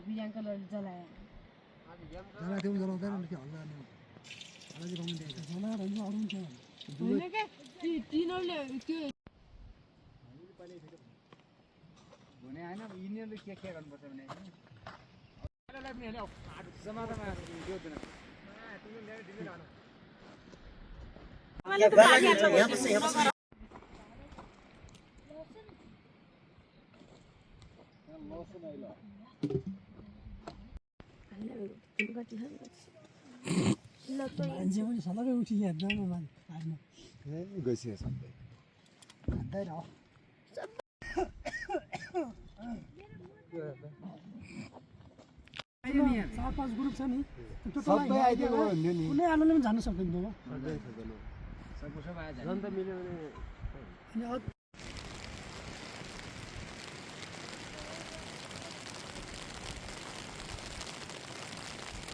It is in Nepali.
बिहान कलरले जलाए जला त्यो जलाउँदैन के हल्ला नि अलि कम दिन्छ जला भन्नु अरु हुन्छ होइन के तिनीहरुले त्यो भने हैन यिनीहरुले के गर्नुपर्छ भने हैन नि हेले समाधानमा यो दिन तिमीले ल्याएर दिदै रहन मैले त भागिहाल्छ मान्छे पनि सलकै उठि हेर्दैन मान्छे गइसक्यो सबै खाँदैन हो चार पाँच ग्रुप छ नि सबै आइदिएको हो नि कुनै आलोले पनि जान सक्दैन सबै सबै आइदियो जनता मिल्यो भने अनि